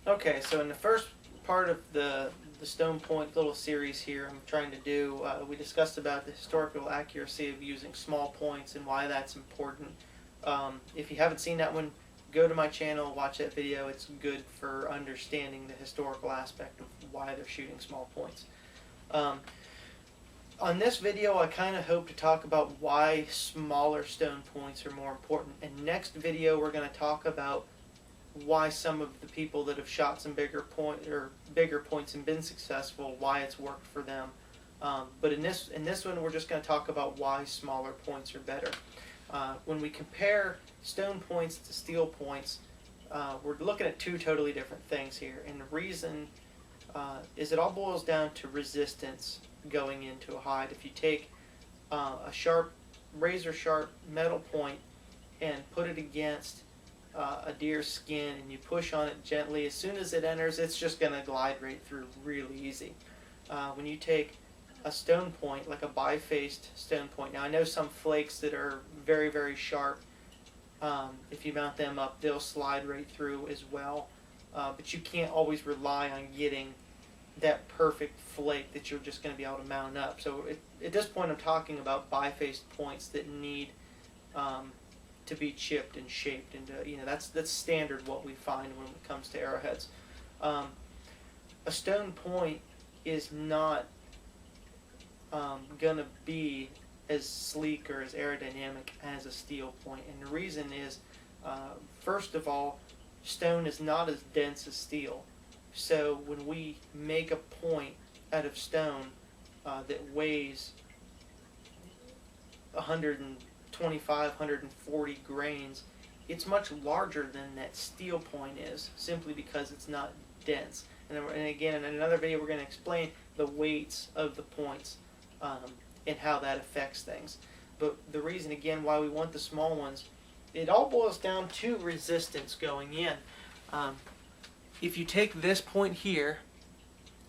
Okay, so in the first part of the stone point little series here I'm trying to do, we discussed about the historical accuracy of using small points and why that's important. If you haven't seen that one, go to my channel, watch that video. It's good for understanding the historical aspect of why they're shooting small points. On this video, I kind of hope to talk about why smaller stone points are more important. And next video, we're going to talk about why some of the people that have shot some bigger points and been successful, why it's worked for them. But in this one, we're just going to talk about why smaller points are better. When we compare stone points to steel points, we're looking at two totally different things here. And the reason is it all boils down to resistance going into a hide. If you take a sharp, razor sharp metal point and put it against a deer's skin and you push on it gently, as soon as it enters, it's just going to glide right through really easy. When you take a stone point, like a bifaced stone point, now I know some flakes that are very, very sharp, if you mount them up, they'll slide right through as well. But you can't always rely on getting that perfect flake that you're just going to be able to mount up. So at this point I'm talking about bifaced points that need to be chipped and shaped, and that's standard what we find when it comes to arrowheads. A stone point is not going to be as sleek or as aerodynamic as a steel point, and the reason is, first of all, stone is not as dense as steel. So when we make a point out of stone that weighs 125, 140 grains, it's much larger than that steel point is, simply because it's not dense. And again, in another video, we're going to explain the weights of the points and how that affects things. But the reason, again, why we want the small ones, it all boils down to resistance going in. If you take this point here,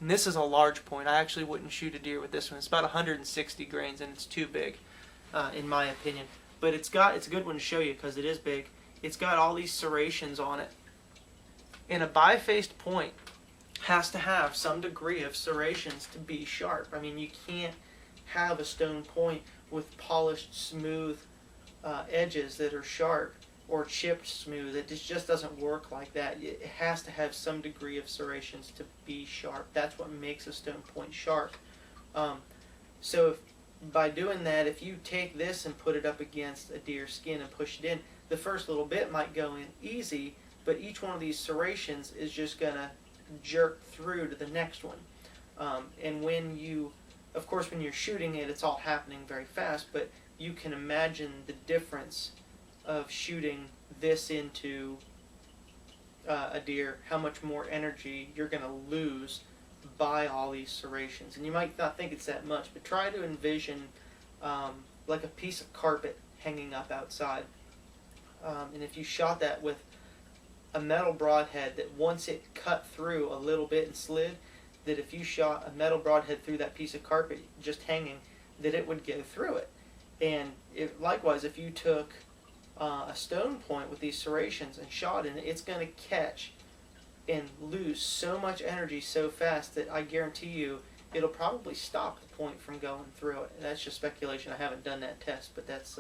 and this is a large point, I actually wouldn't shoot a deer with this one. It's about 160 grains and it's too big, in my opinion. But it's a good one to show you because it is big. It's got all these serrations on it. And a bifaced point has to have some degree of serrations to be sharp. I mean, you can't have a stone point with polished, smooth edges that are sharp, or chipped smooth. It just doesn't work like that. It has to have some degree of serrations to be sharp. That's what makes a stone point sharp. So by doing that, if you take this and put it up against a deer's skin and push it in, the first little bit might go in easy, but each one of these serrations is just going to jerk through to the next one. And when of course, when you're shooting it, it's all happening very fast, but you can imagine the difference of shooting this into a deer, how much more energy you're going to lose by all these serrations. And you might not think it's that much, but try to envision like a piece of carpet hanging up outside. And if you shot that with a metal broadhead, that once it cut through a little bit and slid, that if you shot a metal broadhead through that piece of carpet just hanging, that it would go through it. And likewise, if you took a stone point with these serrations and shot in it, it's going to catch and lose so much energy so fast that I guarantee you it'll probably stop the point from going through it. And that's just speculation. I haven't done that test, but that's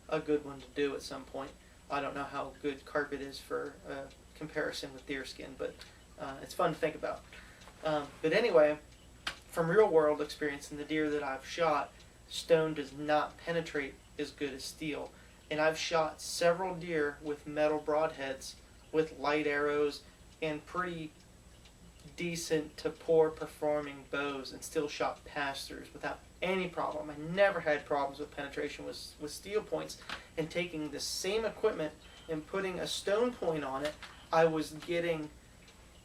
a good one to do at some point. I don't know how good carpet is for comparison with deer skin, but it's fun to think about. But anyway, from real world experience in the deer that I've shot, stone does not penetrate as good as steel. And I've shot several deer with metal broadheads with light arrows and pretty decent to poor performing bows, and still shot pass-throughs without any problem. I never had problems with penetration with steel points. And taking the same equipment and putting a stone point on it, I was getting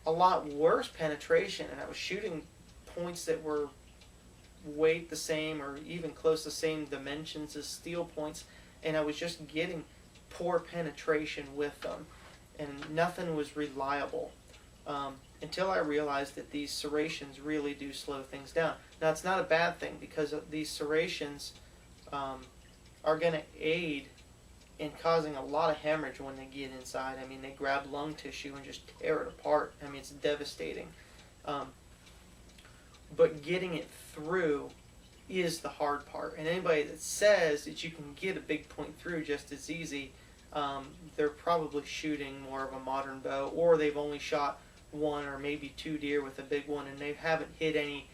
a lot worse penetration, and I was shooting points that were weight the same or even close to the same dimensions as steel points, and I was just getting poor penetration with them, and nothing was reliable until I realized that these serrations really do slow things down. Now, it's not a bad thing, because these serrations are going to aid and causing a lot of hemorrhage when they get inside. I mean, they grab lung tissue and just tear it apart. I mean, it's devastating. But getting it through is the hard part. And anybody that says that you can get a big point through just as easy, they're probably shooting more of a modern bow, or they've only shot one or maybe two deer with a big one, and they haven't hit any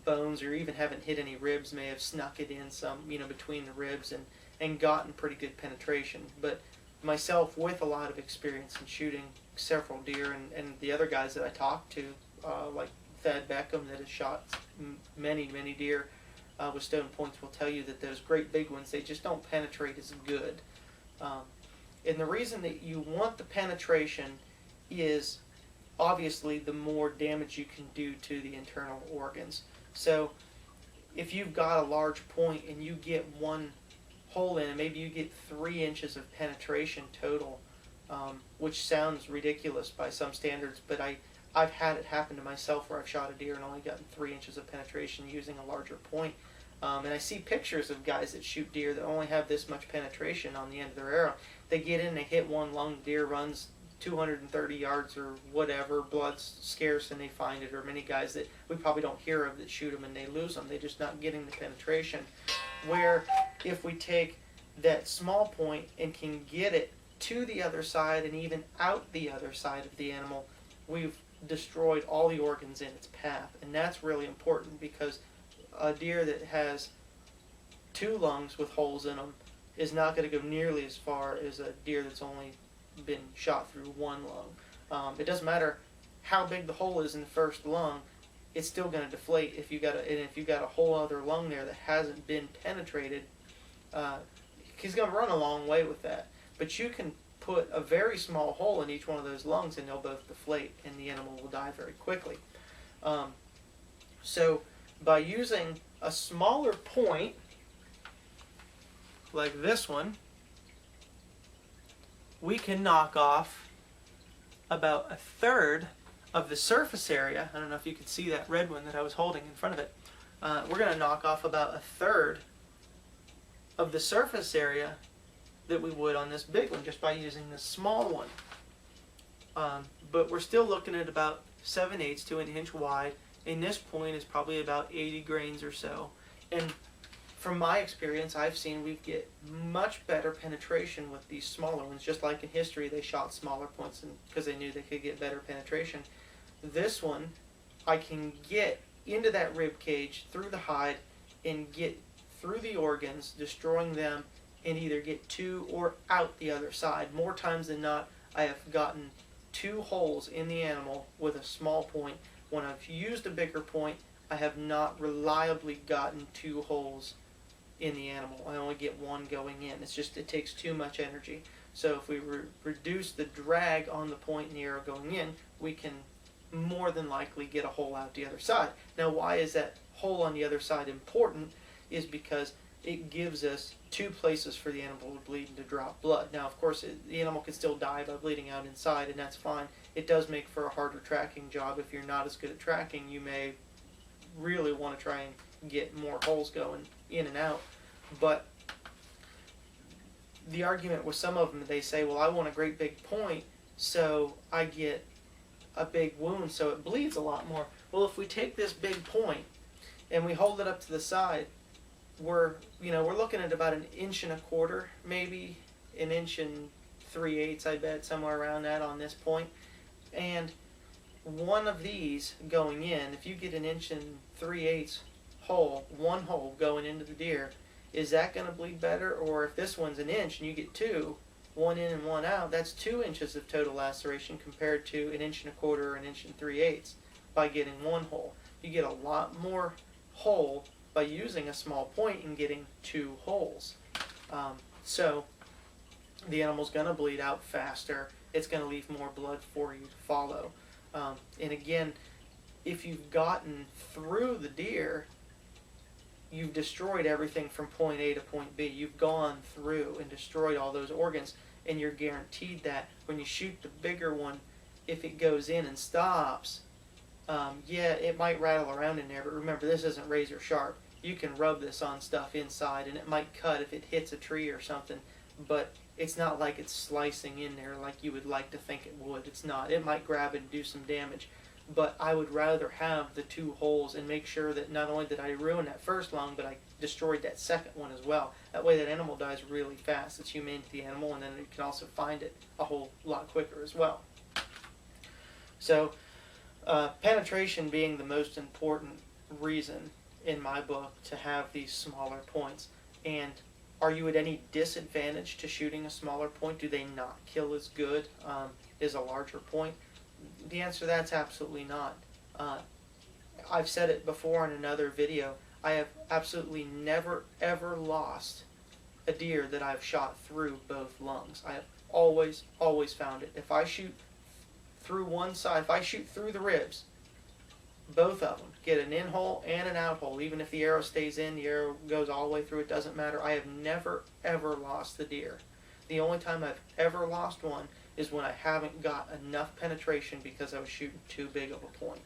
bones or even haven't hit any ribs, may have snuck it in some, between the ribs and gotten pretty good penetration. But myself, with a lot of experience in shooting several deer, and the other guys that I talked to, like Thad Beckham, that has shot many deer with stone points, will tell you that those great big ones, they just don't penetrate as good. And the reason that you want the penetration is obviously the more damage you can do to the internal organs. So if you've got a large point and you get one hole in, and maybe you get 3 inches of penetration total, which sounds ridiculous by some standards, but I've had it happen to myself where I've shot a deer and only gotten 3 inches of penetration using a larger point. And I see pictures of guys that shoot deer that only have this much penetration on the end of their arrow. They get in, they hit one lung, deer runs 230 yards or whatever, blood's scarce and they find it, or many guys that we probably don't hear of that shoot them and they lose them. They're just not getting the penetration. Where if we take that small point and can get it to the other side and even out the other side of the animal, we've destroyed all the organs in its path. And that's really important, because a deer that has 2 lungs with holes in them is not going to go nearly as far as a deer that's only been shot through 1 lung. It doesn't matter how big the hole is in the first lung, it's still going to deflate if you got a whole other lung there that hasn't been penetrated. He's going to run a long way with that. But you can put a very small hole in each one of those lungs and they'll both deflate and the animal will die very quickly. So by using a smaller point like this one, we can knock off about 1/3 of the surface area. I don't know if you can see that red one that I was holding in front of it. We're going to knock off about 1/3 of the surface area that we would on this big one just by using this small one. But we're still looking at about 7/8 to an inch wide, and this point is probably about 80 grains or so. And from my experience, I've seen we get much better penetration with these smaller ones. Just like in history, they shot smaller points because they knew they could get better penetration. This one, I can get into that rib cage, through the hide, and get through the organs, destroying them, and either get to or out the other side. More times than not, I have gotten 2 holes in the animal with a small point. When I've used a bigger point, I have not reliably gotten 2 holes in the animal. I only get 1 going in. It takes too much energy. So if we reduce the drag on the point and the arrow going in, we can more than likely get a hole out the other side. Now, why is that hole on the other side important? Is because it gives us 2 places for the animal to bleed and to drop blood. Now, of course, the animal can still die by bleeding out inside, and that's fine. It does make for a harder tracking job. If you're not as good at tracking, you may really want to try and get more holes going in and out. But the argument with some of them, they say, well, I want a great big point so I get a big wound so it bleeds a lot more. Well, if we take this big point and we hold it up to the side, we're looking at about 1.25 inches, maybe 1 3/8 inches, I bet, somewhere around that on this point. And one of these going in, if you get 1 3/8 inches hole, 1 hole going into the deer, is that going to bleed better? Or if this one's 1 inch and you get 2, 1 in and 1 out, that's 2 inches of total laceration compared to 1 1/4 or 1 3/8 inches by getting 1 hole. You get a lot more hole by using a small point and getting 2 holes. So the animal's going to bleed out faster. It's going to leave more blood for you to follow. And again, if you've gotten through the deer, you've destroyed everything from point A to point B. You've gone through and destroyed all those organs, and you're guaranteed that when you shoot the bigger one, if it goes in and stops, yeah, it might rattle around in there, but remember, this isn't razor sharp. You can rub this on stuff inside, and it might cut if it hits a tree or something, but it's not like it's slicing in there like you would like to think it would. It's not. It might grab it and do some damage, but I would rather have the 2 holes and make sure that not only did I ruin that first lung, but I destroyed that second one as well. That way that animal dies really fast. It's humane to the animal, and then you can also find it a whole lot quicker as well. So penetration being the most important reason in my book to have these smaller points. And are you at any disadvantage to shooting a smaller point? Do they not kill as good as a larger point? The answer to that's absolutely not. I've said it before in another video. I have absolutely never ever lost a deer that I've shot through both lungs. I have always found it. If I shoot through one side, if I shoot through the ribs, both of them get an in hole and an out hole. Even if the arrow stays in, the arrow goes all the way through, it doesn't matter. I have never ever lost the deer. The only time I've ever lost one is when I haven't got enough penetration because I was shooting too big of a point.